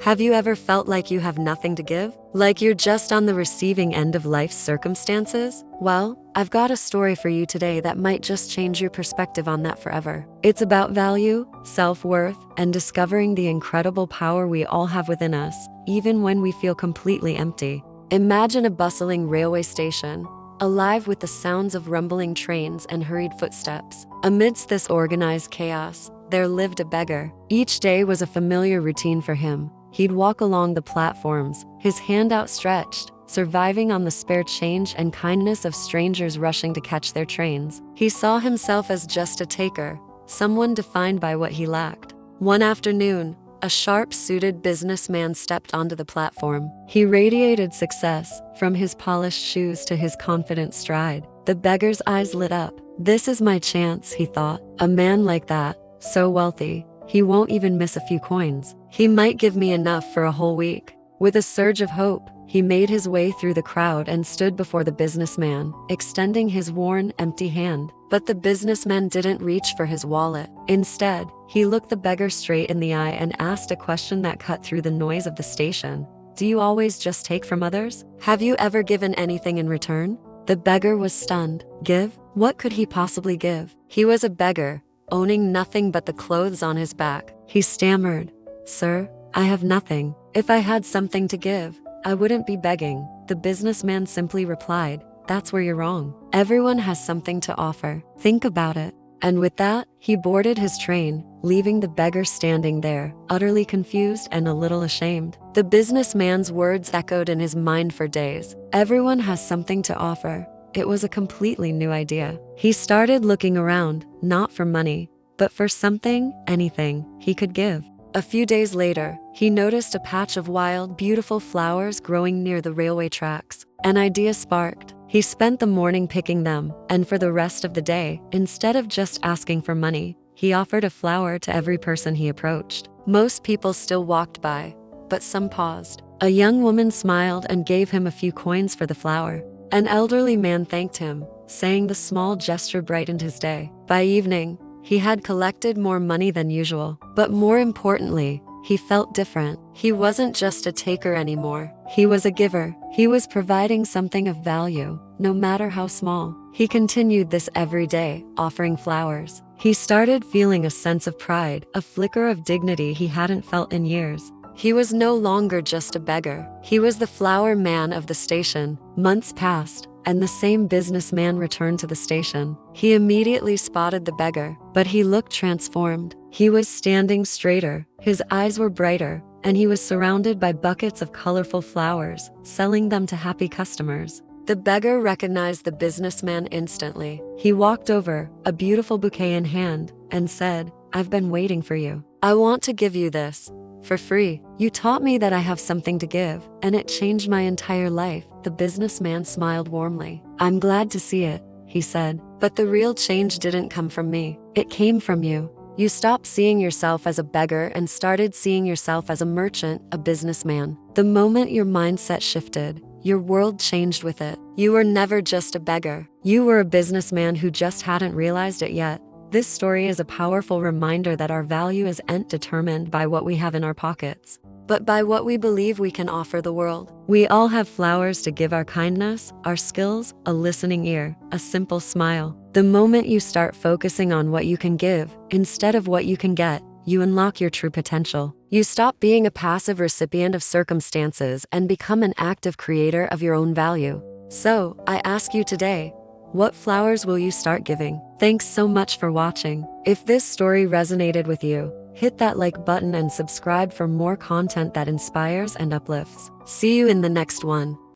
Have you ever felt like you have nothing to give? Like you're just on the receiving end of life's circumstances? Well, I've got a story for you today that might just change your perspective on that forever. It's about value, self-worth, and discovering the incredible power we all have within us, even when we feel completely empty. Imagine a bustling railway station, alive with the sounds of rumbling trains and hurried footsteps. Amidst this organized chaos, there lived a beggar. Each day was a familiar routine for him. He'd walk along the platforms, his hand outstretched, surviving on the spare change and kindness of strangers rushing to catch their trains. He saw himself as just a taker, someone defined by what he lacked. One afternoon, a sharp-suited businessman stepped onto the platform. He radiated success, from his polished shoes to his confident stride. The beggar's eyes lit up. "This is my chance," he thought. "A man like that, so wealthy, he won't even miss a few coins. He might give me enough for a whole week." With a surge of hope, he made his way through the crowd and stood before the businessman, extending his worn, empty hand. But the businessman didn't reach for his wallet. Instead, he looked the beggar straight in the eye and asked a question that cut through the noise of the station. "Do you always just take from others? Have you ever given anything in return?" The beggar was stunned. Give? What could he possibly give? He was a beggar, owning nothing but the clothes on his back. He stammered, "Sir, I have nothing. If I had something to give, I wouldn't be begging." The businessman simply replied, "That's where you're wrong. Everyone has something to offer. Think about it." And with that, he boarded his train, leaving the beggar standing there, utterly confused and a little ashamed. The businessman's words echoed in his mind for days. Everyone has something to offer. It was a completely new idea. He started looking around, not for money, but for something, anything, he could give. A few days later, he noticed a patch of wild, beautiful flowers growing near the railway tracks. An idea sparked. He spent the morning picking them, and for the rest of the day, instead of just asking for money, he offered a flower to every person he approached. Most people still walked by, but some paused. A young woman smiled and gave him a few coins for the flower. An elderly man thanked him, saying the small gesture brightened his day. By evening, he had collected more money than usual. But more importantly, he felt different. He wasn't just a taker anymore. He was a giver. He was providing something of value, no matter how small. He continued this every day, offering flowers. He started feeling a sense of pride, a flicker of dignity he hadn't felt in years. He was no longer just a beggar. He was the flower man of the station. Months passed, and the same businessman returned to the station. He immediately spotted the beggar, but he looked transformed. He was standing straighter, his eyes were brighter, and he was surrounded by buckets of colorful flowers, selling them to happy customers. The beggar recognized the businessman instantly. He walked over, a beautiful bouquet in hand, and said, "I've been waiting for you. I want to give you this. For free. You taught me that I have something to give, and it changed my entire life." The businessman smiled warmly. "I'm glad to see it," he said. "But the real change didn't come from me. It came from you. You stopped seeing yourself as a beggar and started seeing yourself as a merchant, a businessman. The moment your mindset shifted, your world changed with it. You were never just a beggar. You were a businessman who just hadn't realized it yet." This story is a powerful reminder that our value isn't determined by what we have in our pockets, but by what we believe we can offer the world. We all have flowers to give: our kindness, our skills, a listening ear, a simple smile. The moment you start focusing on what you can give, instead of what you can get, you unlock your true potential. You stop being a passive recipient of circumstances and become an active creator of your own value. So, I ask you today, what flowers will you start giving? Thanks so much for watching. If this story resonated with you, hit that like button and subscribe for more content that inspires and uplifts. See you in the next one.